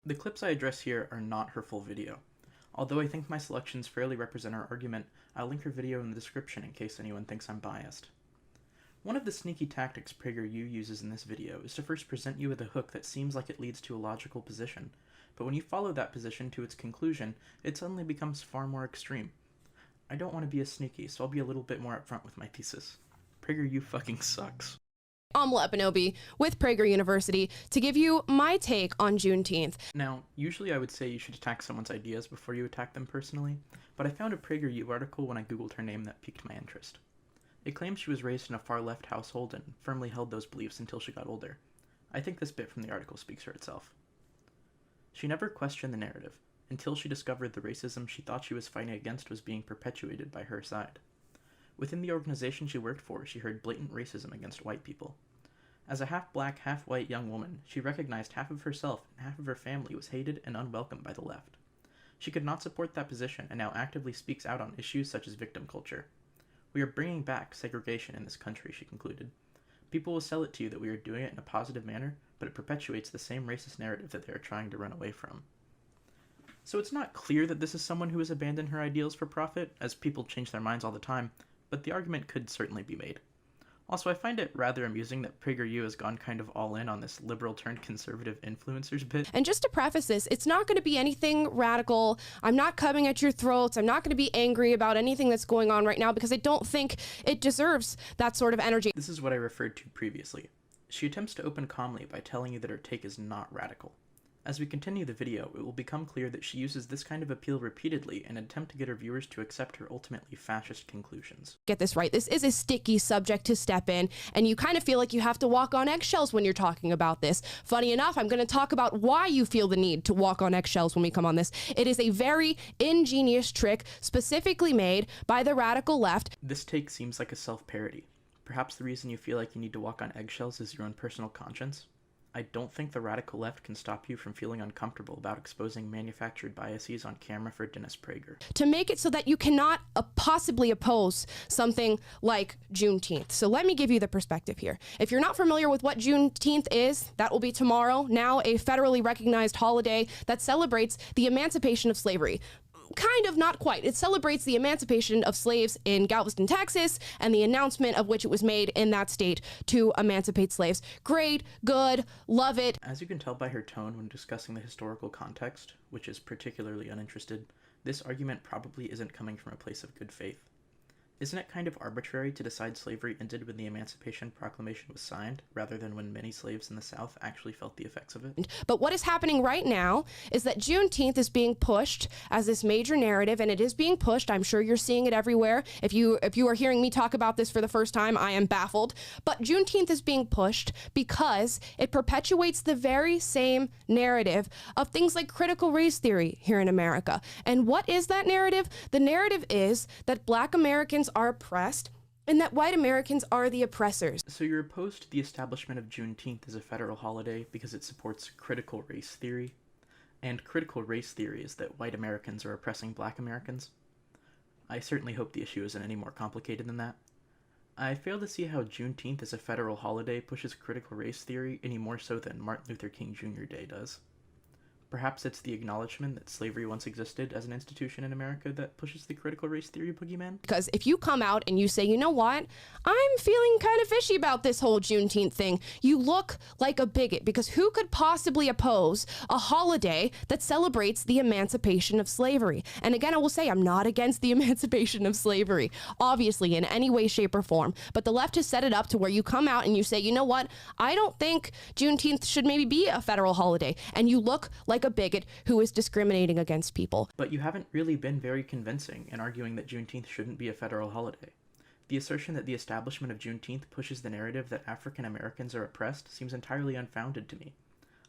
The clips I address here are not her full video. Although I think my selections fairly represent her argument, I'll link her video in the description in case anyone thinks I'm biased. One of the sneaky tactics PragerU uses in this video is to first present you with a hook that seems like it leads to a logical position, but when you follow that position to its conclusion, it suddenly becomes far more extreme. I don't want to be as sneaky, so I'll be a little bit more upfront with my thesis. PragerU fucking sucks. I'm Lepinobi with Prager University to give you my take on Juneteenth. Now, usually I would say you should attack someone's ideas before you attack them personally, but I found a PragerU article when I googled her name that piqued my interest. It claims she was raised in a far-left household and firmly held those beliefs until she got older. I think this bit from the article speaks for itself. She never questioned the narrative, until she discovered the racism she thought she was fighting against was being perpetuated by her side. Within the organization she worked for, she heard blatant racism against white people. As a half-black, half-white young woman, she recognized half of herself and half of her family was hated and unwelcomed by the left. She could not support that position and now actively speaks out on issues such as victim culture. We are bringing back segregation in this country, she concluded. People will sell it to you that we are doing it in a positive manner, but it perpetuates the same racist narrative that they are trying to run away from. So it's not clear that this is someone who has abandoned her ideals for profit, as people change their minds all the time, but the argument could certainly be made. Also, I find it rather amusing that PragerU has gone kind of all in on this liberal-turned-conservative influencers bit. And just to preface this, it's not going to be anything radical. I'm not coming at your throats. I'm not going to be angry about anything that's going on right now because I don't think it deserves that sort of energy. This is what I referred to previously. She attempts to open calmly by telling you that her take is not radical. As we continue the video, it will become clear that she uses this kind of appeal repeatedly in an attempt to get her viewers to accept her ultimately fascist conclusions. Get this right, this is a sticky subject to step in, and you kind of feel like you have to walk on eggshells when you're talking about this. Funny enough, I'm going to talk about why you feel the need to walk on eggshells when we come on this. It is a very ingenious trick specifically made by the radical left. This take seems like a self-parody. Perhaps the reason you feel like you need to walk on eggshells is your own personal conscience? I don't think the radical left can stop you from feeling uncomfortable about exposing manufactured biases on camera for Dennis Prager. To make it so that you cannot possibly oppose something like Juneteenth. So let me give you the perspective here. If you're not familiar with what Juneteenth is, that will be tomorrow, now a federally recognized holiday that celebrates the emancipation of slavery. Kind of, not quite. It celebrates the emancipation of slaves in Galveston, Texas, and the announcement of which it was made in that state to emancipate slaves. Great, good, love it. As you can tell by her tone when discussing the historical context, which is particularly uninterested, this argument probably isn't coming from a place of good faith. Isn't it kind of arbitrary to decide slavery ended when the Emancipation Proclamation was signed, rather than when many slaves in the South actually felt the effects of it? But what is happening right now is that Juneteenth is being pushed as this major narrative, and it is being pushed. I'm sure you're seeing it everywhere. If you are hearing me talk about this for the first time, I am baffled. But Juneteenth is being pushed because it perpetuates the very same narrative of things like critical race theory here in America. And what is that narrative? The narrative is that Black Americans are oppressed and that white Americans are the oppressors. So you're opposed to the establishment of Juneteenth as a federal holiday because it supports critical race theory? And critical race theory is that white Americans are oppressing Black Americans? I certainly hope the issue isn't any more complicated than that. I fail to see how Juneteenth as a federal holiday pushes critical race theory any more so than Martin Luther King Jr. Day does. Perhaps it's the acknowledgement that slavery once existed as an institution in America that pushes the critical race theory boogeyman? Because if you come out and you say, you know what, I'm feeling kind of fishy about this whole Juneteenth thing, you look like a bigot, because who could possibly oppose a holiday that celebrates the emancipation of slavery? And again, I will say I'm not against the emancipation of slavery, obviously, in any way, shape, or form. But the left has set it up to where you come out and you say, you know what, I don't think Juneteenth should maybe be a federal holiday. And you look like a bigot who is discriminating against people. But you haven't really been very convincing in arguing that Juneteenth shouldn't be a federal holiday. The assertion that the establishment of Juneteenth pushes the narrative that African Americans are oppressed seems entirely unfounded to me.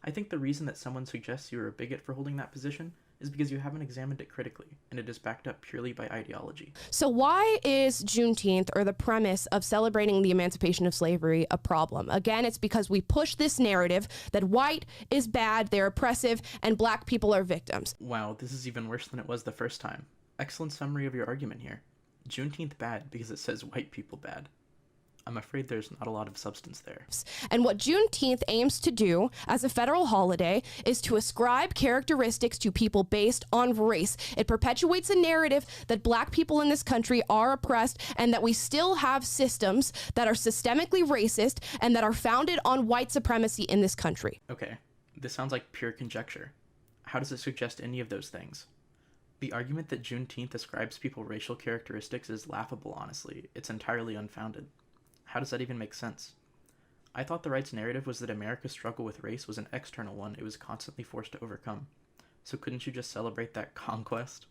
I think the reason that someone suggests you are a bigot for holding that position is because you haven't examined it critically, and it is backed up purely by ideology. So why is Juneteenth, or the premise of celebrating the emancipation of slavery, a problem? Again, it's because we push this narrative that white is bad, they're oppressive, and Black people are victims. Wow, this is even worse than it was the first time. Excellent summary of your argument here. Juneteenth bad because it says white people bad. I'm afraid there's not a lot of substance there. And what Juneteenth aims to do as a federal holiday is to ascribe characteristics to people based on race. It perpetuates a narrative that Black people in this country are oppressed and that we still have systems that are systemically racist and that are founded on white supremacy in this country. Okay, this sounds like pure conjecture. How does it suggest any of those things? The argument that Juneteenth ascribes people racial characteristics is laughable, honestly. It's entirely unfounded. How does that even make sense? I thought the right's narrative was that America's struggle with race was an external one it was constantly forced to overcome. So couldn't you just celebrate that conquest?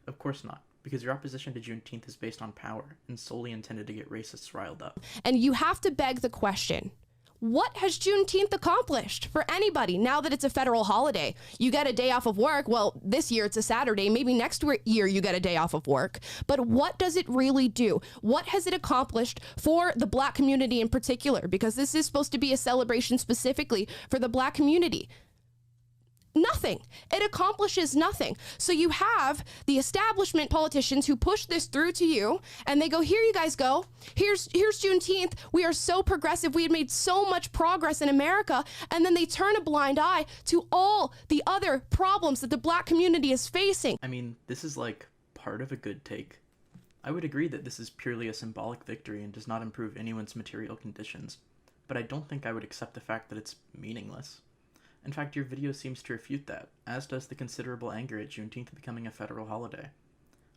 Of course not, because your opposition to Juneteenth is based on power and solely intended to get racists riled up. And you have to beg the question, what has Juneteenth accomplished for anybody now that it's a federal holiday? You get a day off of work. Well, this year it's a Saturday. Maybe next year you get a day off of work. But what does it really do? What has it accomplished for the Black community in particular? Because this is supposed to be a celebration specifically for the Black community. Nothing. It accomplishes nothing. So you have the establishment politicians who push this through to you and they go, here you guys go. Here's Juneteenth. We are so progressive. We had made so much progress in America. And then they turn a blind eye to all the other problems that the Black community is facing. I mean, this is like part of a good take. I would agree that this is purely a symbolic victory and does not improve anyone's material conditions, but I don't think I would accept the fact that it's meaningless. In fact, your video seems to refute that, as does the considerable anger at Juneteenth becoming a federal holiday.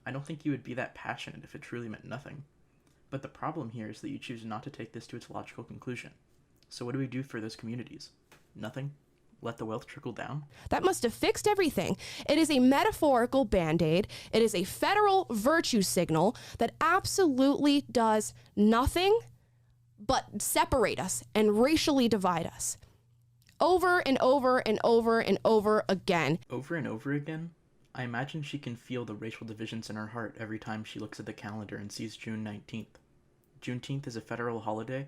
I don't think you would be that passionate if it truly meant nothing. But the problem here is that you choose not to take this to its logical conclusion. So what do we do for those communities? Nothing? Let the wealth trickle down? That must have fixed everything. It is a metaphorical band-aid. It is a federal virtue signal that absolutely does nothing but separate us and racially divide us. Over and over and over and over again. Over and over again? I imagine she can feel the racial divisions in her heart every time she looks at the calendar and sees June 19th. Juneteenth is a federal holiday?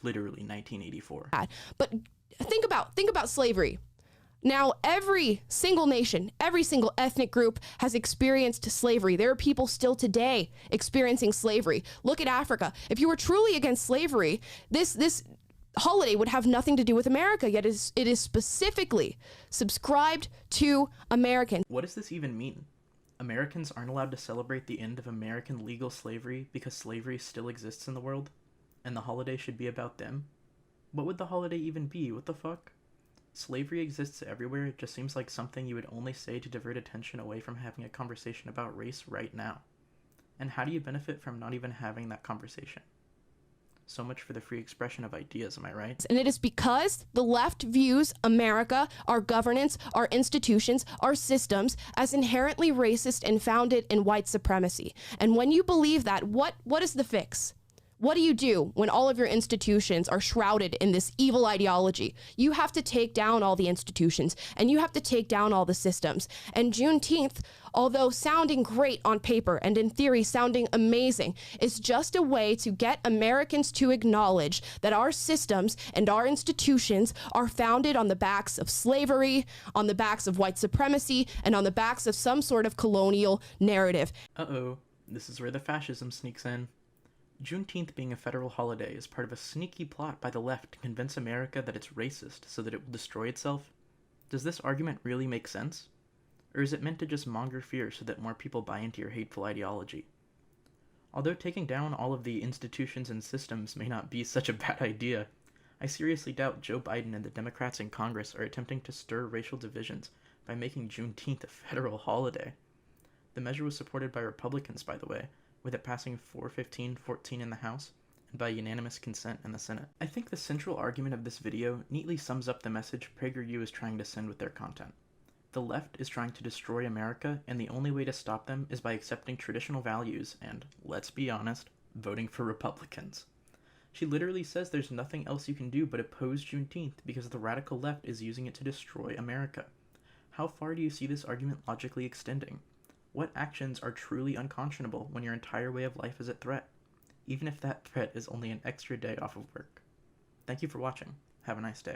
Literally 1984. But think about slavery. Now, every single nation, every single ethnic group has experienced slavery. There are people still today experiencing slavery. Look at Africa. If you were truly against slavery, this holiday would have nothing to do with America, yet it is specifically subscribed to American. What does this even mean? Americans aren't allowed to celebrate the end of American legal slavery because slavery still exists in the world, and the holiday should be about them? What would the holiday even be? What the fuck? Slavery exists everywhere. It just seems like something you would only say to divert attention away from having a conversation about race right now. And how do you benefit from not even having that conversation? So much for the free expression of ideas, am I right? And it is because the left views America, our governance, our institutions, our systems as inherently racist and founded in white supremacy. And when you believe that, what is the fix? What do you do when all of your institutions are shrouded in this evil ideology? You have to take down all the institutions and you have to take down all the systems. And Juneteenth, although sounding great on paper and in theory sounding amazing, is just a way to get Americans to acknowledge that our systems and our institutions are founded on the backs of slavery, on the backs of white supremacy, and on the backs of some sort of colonial narrative. Uh-oh, this is where the fascism sneaks in. Juneteenth being a federal holiday is part of a sneaky plot by the left to convince America that it's racist so that it will destroy itself. Does this argument really make sense? Or is it meant to just monger fear so that more people buy into your hateful ideology? Although taking down all of the institutions and systems may not be such a bad idea, I seriously doubt Joe Biden and the Democrats in Congress are attempting to stir racial divisions by making Juneteenth a federal holiday. The measure was supported by Republicans, by the way, with it passing 415-14 in the House, and by unanimous consent in the Senate. I think the central argument of this video neatly sums up the message PragerU is trying to send with their content. The left is trying to destroy America, and the only way to stop them is by accepting traditional values and, let's be honest, voting for Republicans. She literally says there's nothing else you can do but oppose Juneteenth because the radical left is using it to destroy America. How far do you see this argument logically extending? What actions are truly unconscionable when your entire way of life is at threat, even if that threat is only an extra day off of work? Thank you for watching. Have a nice day.